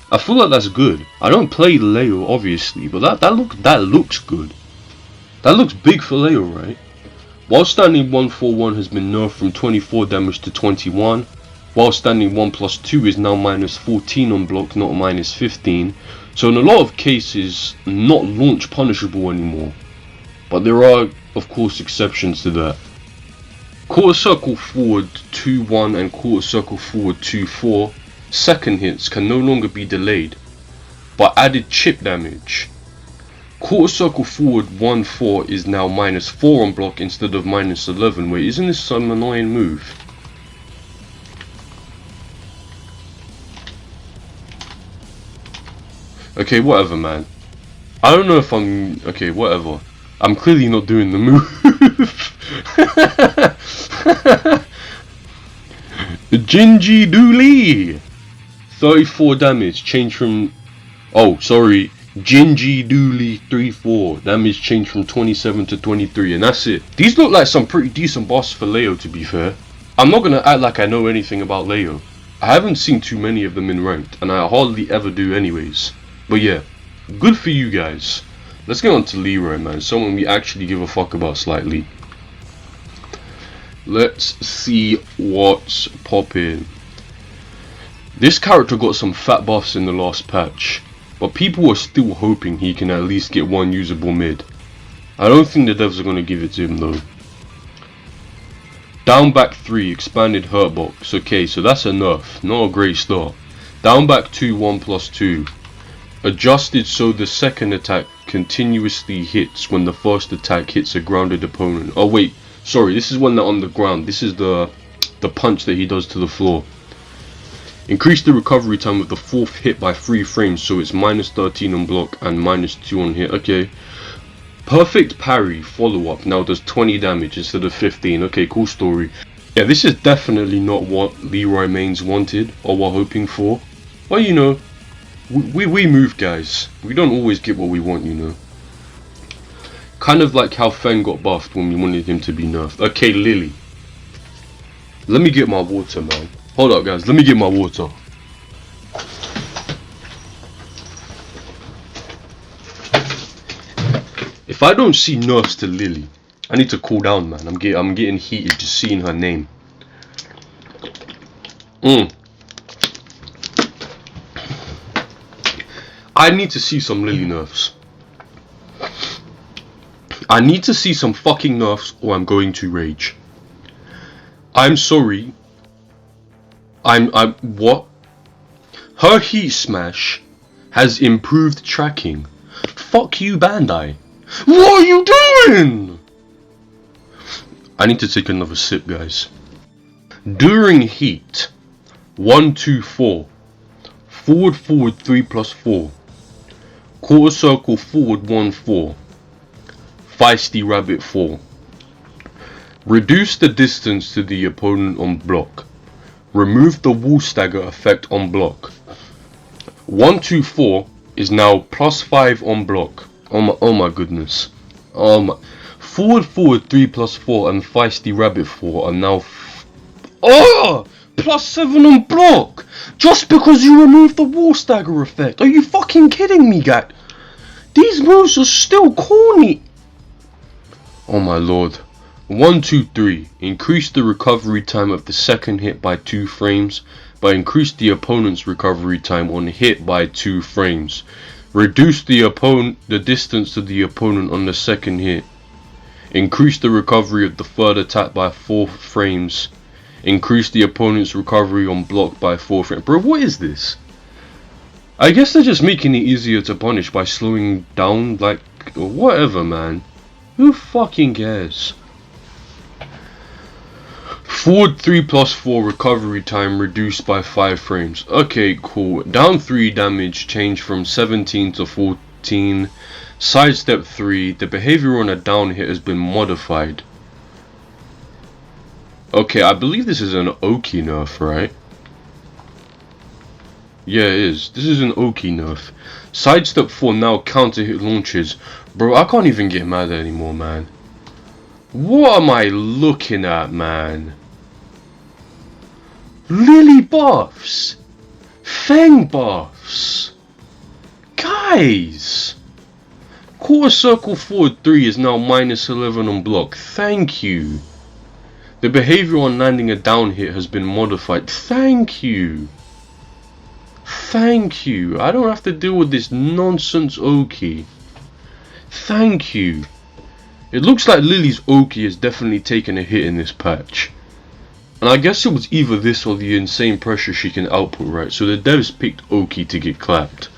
I feel like that's good. I don't play Leo obviously, but that looks good. That looks big for Leo, right? While standing 1-4-1 has been nerfed from 24 damage to 21. While standing 1+2 is now -14 on block, not -15. So in a lot of cases, not launch punishable anymore. But there are, of course, exceptions to that. Quarter circle forward 2-1 and quarter circle forward 2-4 second hits can no longer be delayed, but added chip damage. Quarter circle forward 1-4 is now -4 on block instead of -11. Wait, isn't this some annoying move? Okay, whatever, man. I don't know if I'm... Okay, whatever. I'm clearly not doing the move. Jinji Dooley! 34 damage, change from... Oh, sorry. Jinji Dooley 3-4. Damage changed from 27 to 23, and that's it. These look like some pretty decent bosses for Leo, to be fair. I'm not gonna act like I know anything about Leo. I haven't seen too many of them in ranked, and I hardly ever do anyways. But yeah, good for you guys. Let's get on to Leroy, man. Someone we actually give a fuck about slightly. Let's see what's poppin'. This character got some fat buffs in the last patch, but people are still hoping he can at least get one usable mid. I don't think the devs are going to give it to him though. Down back 3, expanded hurt box. Okay, so that's a nerf. Not a great start. Down back 2, 1+2. Adjusted so the second attack continuously hits when the first attack hits a grounded opponent. Oh wait, sorry, this is when they're on the ground. This is the punch that he does to the floor. Increase the recovery time of the fourth hit by 3 frames, so it's -13 on block and -2 on hit. Okay. Perfect parry follow-up now does 20 damage instead of 15. Okay, cool story. Yeah, this is definitely not what Leroy Mains wanted or we're hoping for. But you know, we move, guys. We don't always get what we want, you know. Kind of like how Feng got buffed when we wanted him to be nerfed. Okay, Lily. Let me get my water, man. Hold up, guys. Let me get my water. If I don't see nerfs to Lily, I need to cool down, man. I'm getting heated just seeing her name. I need to see some Lily nerfs. I need to see some fucking nerfs or I'm going to rage. I'm sorry. What? Her heat smash has improved tracking. Fuck you, Bandai. What are you doing? I need to take another sip, guys. During heat, 1, 2, 4. Forward 3+4. Quarter circle forward 1, 4. Feisty rabbit 4. Reduce the distance to the opponent on block. Remove the wall stagger effect on block. 1, 2, 4 is now +5 on block. Oh my goodness. Forward 3+4 and Feisty Rabbit 4 are now +7 on block. Just because you removed the wall stagger effect. Are you fucking kidding me, guy? These moves are still corny. Oh my lord. 1, 2, 3. Increase the recovery time of the second hit by 2 frames, but increase the opponent's recovery time on hit by 2 frames. Reduce the distance to the opponent on the second hit. Increase the recovery of the third attack by 4 frames. Increase the opponent's recovery on block by 4 frames. Bro, what is this? I guess they're just making it easier to punish by slowing down, like, whatever, man. Who fucking cares? Forward 3+4 recovery time reduced by 5 frames. Okay, cool. Down 3 damage changed from 17 to 14. Sidestep 3. The behavior on a down hit has been modified. Okay, I believe this is an Oki nerf, right? Yeah, it is. This is an Oki nerf. Sidestep 4 now counter hit launches. Bro, I can't even get mad anymore, man. What am I looking at, man? Lily buffs, Feng buffs, guys. Quarter circle forward 3 is now -11 on block. Thank you. The behavior on landing a down hit has been modified. Thank you. Thank you. I don't have to deal with this nonsense Oki. Thank you. It looks like Lily's Oki has definitely taken a hit in this patch. And I guess it was either this or the insane pressure she can output, right? So the devs picked Oki to get clapped.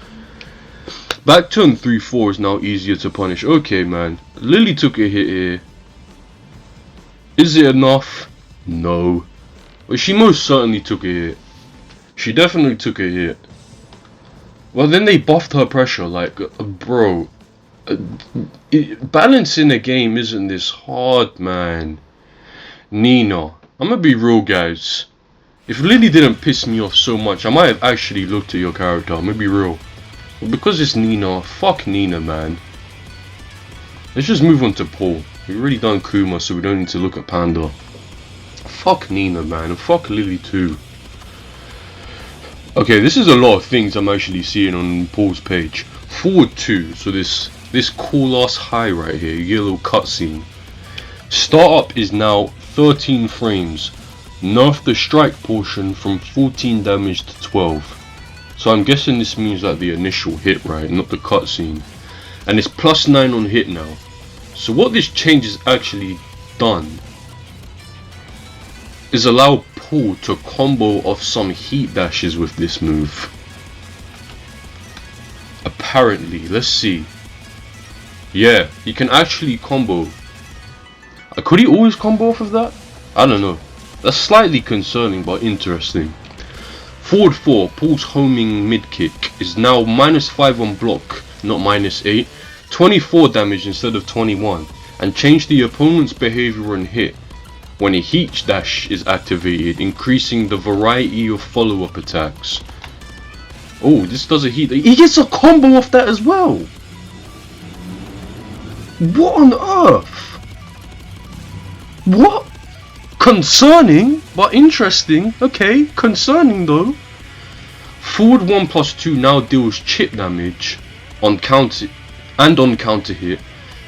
Back turn 3-4 is now easier to punish. Okay, man. Lily took a hit here. Is it enough? No. But she most certainly took a hit. She definitely took a hit. Well, then they buffed her pressure. Like, bro. Balancing a game isn't this hard, man. Nina. I'm gonna be real, guys. If Lily didn't piss me off so much, I might have actually looked at your character. I'm gonna be real. But because it's Nina, fuck Nina, man. Let's just move on to Paul. We've already done Kuma, so we don't need to look at Panda. Fuck Nina, man. And fuck Lily, too. Okay, this is a lot of things I'm actually seeing on Paul's page. Forward 2. So this cool ass high right here. You get a little cutscene. Startup is now 13 frames. Nerf the strike portion from 14 damage to 12. So I'm guessing this means like the initial hit, right? Not the cutscene. And it's +9 on hit now. So what this change has actually done is allow Paul to combo off some heat dashes with this move. Apparently, let's see. Yeah, he can actually combo. Could he always combo off of that? I don't know. That's slightly concerning but interesting. Forward 4, Paul's homing mid kick is now -5 on block, not -8. 24 damage instead of 21. And change the opponent's behavior on hit when a heat dash is activated, increasing the variety of follow-up attacks. Oh, this does a heat. He gets a combo off that as well. What on earth? What? Concerning, but interesting. Okay, concerning though. Forward 1+2 now deals chip damage on counter and on counter hit,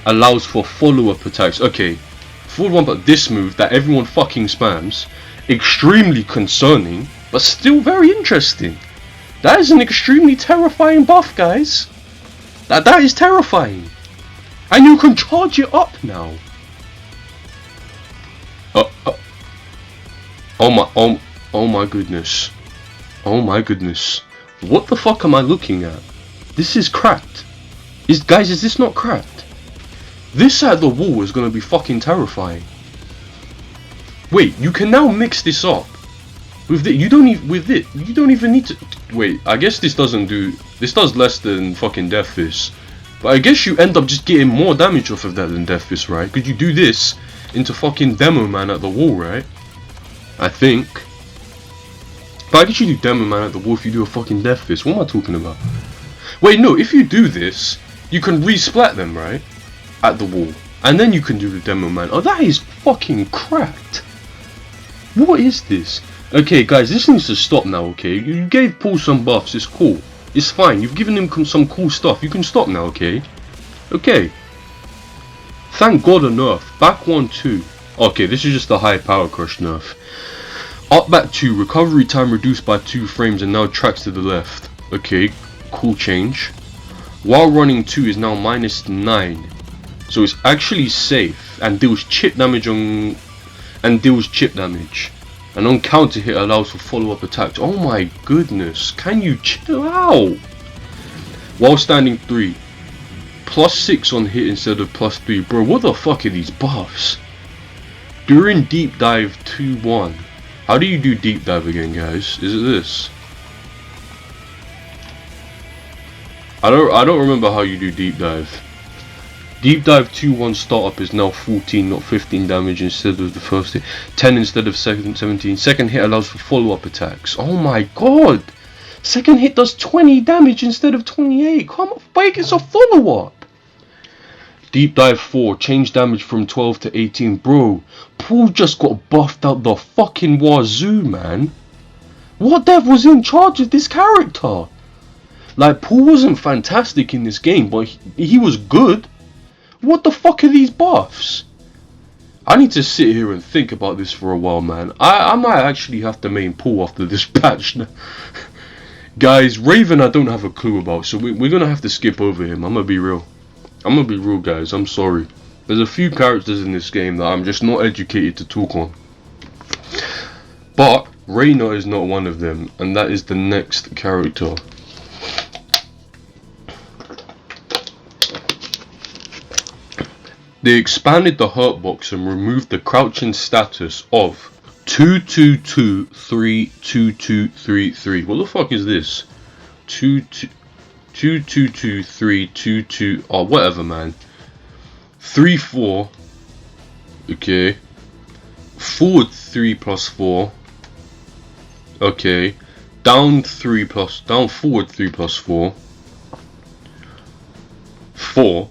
allows for follow-up attacks. Okay, forward 1, but this move that everyone fucking spams, extremely concerning, but still very interesting. That is an extremely terrifying buff, guys. That is terrifying, and you can charge it up now. Oh my goodness. Oh my goodness. What the fuck am I looking at? This is cracked. Guys, is this not cracked? This at the wall is gonna be fucking terrifying. Wait, you can now mix this up. With it, you don't even need to wait. I guess this does less than fucking Death Fist. But I guess you end up just getting more damage off of that than Death Fist, right? Because you do this into fucking Demo Man at the wall, right? I think. But I guess you do Demo Man at the wall if you do a fucking Death Fist. What am I talking about? Wait, no, if you do this, you can re-splat them, right? At the wall. And then you can do the Demo Man. Oh, that is fucking cracked. What is this? Okay, guys, this needs to stop now, okay? You gave Paul some buffs, it's cool. It's fine, you've given him some cool stuff. You can stop now, okay? Okay. Thank God a nerf. Back 1-2. Okay, this is just a high power crush nerf. Up back 2, recovery time reduced by 2 frames and now tracks to the left. Okay, cool change. While running 2 is now -9. So it's actually safe and deals chip damage on And on counter hit allows for follow-up attacks. Oh my goodness, can you chill out? While standing 3, +6 on hit instead of +3. Bro, what the fuck are these buffs? During deep dive 2-1. How do you do deep dive again, guys? Is it this? I don't remember how you do deep dive. Deep dive 2-1 startup is now 14, not 15 damage instead of the first hit. 10 instead of 17. Second hit allows for follow-up attacks. Oh my god! Second hit does 20 damage instead of 28. Come on, wait, it's a follow-up. Deep dive 4, change damage from 12 to 18. Bro, Paul just got buffed out the fucking wazoo, man. What dev was in charge of this character? Like, Paul wasn't fantastic in this game, but he was good. What the fuck are these buffs? I need to sit here and think about this for a while, man. I might actually have to main Paul after this patch. Guys, Raven I don't have a clue about, so we're gonna have to skip over him. I'm gonna be real. Guys. I'm sorry. There's a few characters in this game that I'm just not educated to talk on. But Reyna is not one of them, and that is the next character. They expanded the hurt box and removed the crouching status of 2-2-2-3-2-2-3-3. What the fuck is this? 2-2-2-3-2-2. Oh, whatever, man. 3-4. Okay. Forward 3+4. Okay. Down forward 3+4. 4.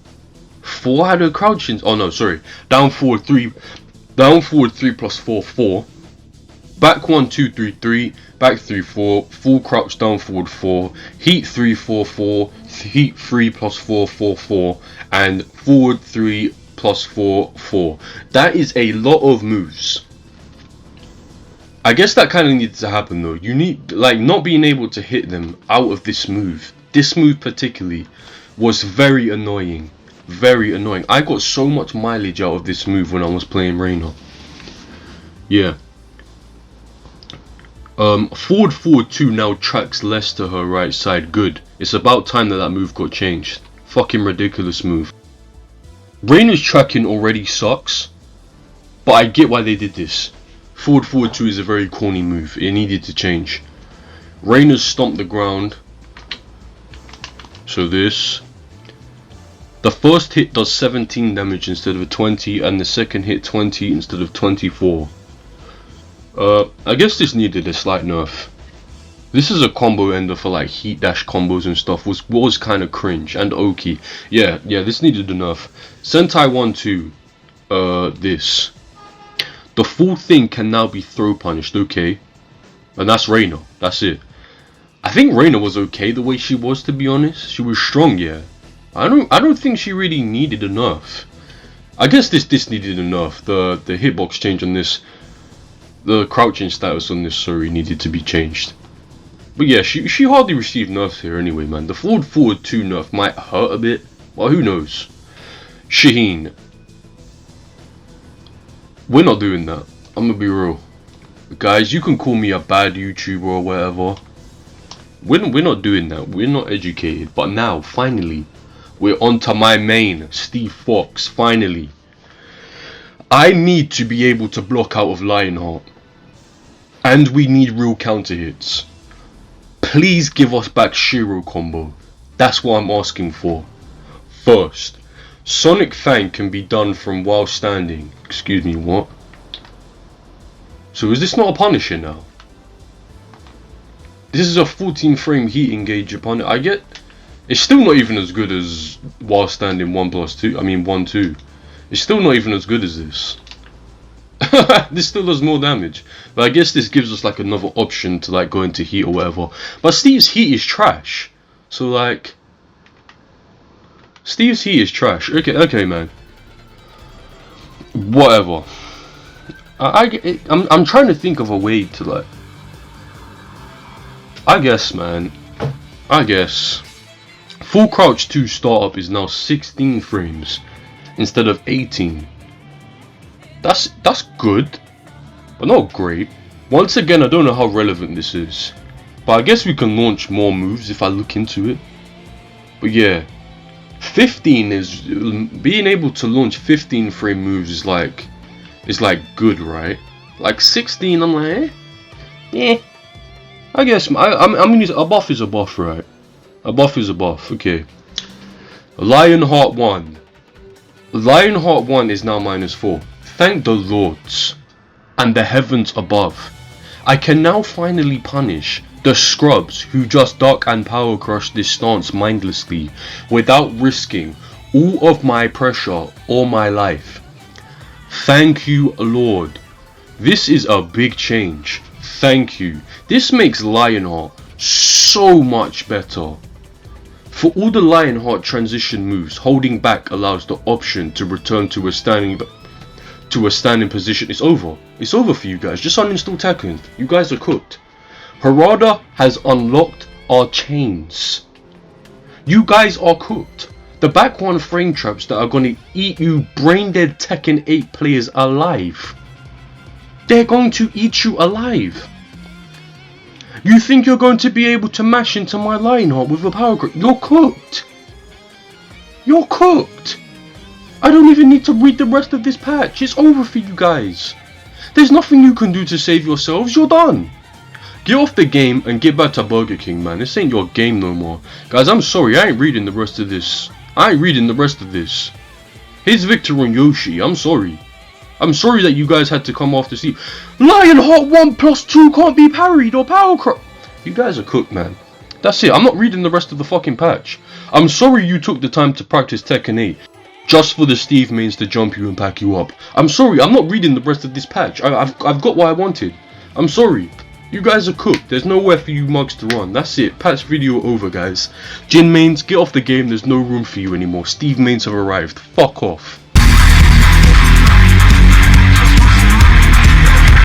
4 had a crouching. Oh no, sorry. Down forward 3+4, 4. Back 1, 2, 3, 3. Back 3, 4. Full crouch down forward 4. Heat 3, 4, 4. Heat 3+4, 4, 4. And forward 3+4, 4. That is a lot of moves. I guess that kind of needs to happen though. You need, like, not being able to hit them out of this move. This move particularly was very annoying. very annoying. I got so much mileage out of this move when I was playing Reina. Yeah. Forward 2 now tracks less to her right side. Good. It's about time that move got changed. Fucking ridiculous move. Reina's tracking already sucks, but I get why they did this. Forward 2 is a very corny move. It needed to change. Reina's stomped the ground. So this. The first hit does 17 damage instead of 20, and the second hit 20 instead of 24. I guess this needed a slight nerf. This is a combo ender for like heat dash combos and stuff, was kind of cringe and oaky. Yeah, this needed a nerf. Sentai 1-2, this. The full thing can now be throw punished, okay. And that's Reina, that's it. I think Reina was okay the way she was, to be honest. She was strong, yeah. I don't think she really needed a nerf. I guess this needed a nerf. The hitbox change on this, the crouching status on this, sorry, needed to be changed. But yeah, she hardly received nerfs here anyway, man. The forward 2 nerf might hurt a bit, but who knows. Shaheen. We're not doing that. I'm gonna be real. Guys, you can call me a bad YouTuber or whatever. We're not doing that. We're not educated. But now, finally, we're on to my main, Steve Fox, finally. I need to be able to block out of Lionheart. And we need real counter hits. Please give us back Shiro combo. That's what I'm asking for. First, Sonic Fang can be done from while standing. Excuse me, what? So is this not a Punisher now? This is a 14 frame heat engage upon it. I get... It's still not even as good as while standing 1+2. I mean 1-2. It's still not even as good as this. This still does more damage. But I guess this gives us like another option to like go into heat or whatever. But Steve's heat is trash. So like... Steve's heat is trash. Okay, man. Whatever. I'm trying to think of a way to like... I guess, man. I guess. Full crouch 2 startup is now 16 frames instead of 18. That's good, but not great. Once again, I don't know how relevant this is, but I guess we can launch more moves if I look into it. But yeah, 15 is being able to launch 15 frame moves is like good, right? Like 16, I'm like, eh. I guess I mean a buff is a buff, right? A buff is a buff. Okay. Lionheart 1. Lionheart 1 is now -4. Thank the Lords and the heavens above. I can now finally punish the scrubs who just duck and power crush this stance mindlessly without risking all of my pressure or my life. Thank you, Lord. This is a big change. Thank you. This makes Lionheart so much better. For all the Lionheart transition moves, holding back allows the option to return to a standing position. It's over. It's over for you guys. Just uninstall Tekken. You guys are cooked. Harada has unlocked our chains. You guys are cooked. The back one frame traps that are going to eat you brain dead Tekken 8 players alive. They're going to eat you alive. You think you're going to be able to mash into my Lionheart with a power grip? You're cooked. You're cooked. I don't even need to read the rest of this patch. It's over for you guys. There's nothing you can do to save yourselves. You're done. Get off the game and get back to Burger King, man. This ain't your game no more. Guys, I'm sorry. I ain't reading the rest of this. Here's Victor on Yoshi. I'm sorry. I'm sorry that you guys had to come off to see. Lionheart 1+2 can't be parried or power crop. You guys are cooked, man. That's it. I'm not reading the rest of the fucking patch. I'm sorry you took the time to practice Tekken 8 just for the Steve mains to jump you and pack you up. I'm sorry. I'm not reading the rest of this patch. I've got what I wanted. I'm sorry. You guys are cooked. There's nowhere for you mugs to run. That's it. Patch video over, guys. Jin mains, get off the game. There's no room for you anymore. Steve mains have arrived. Fuck off.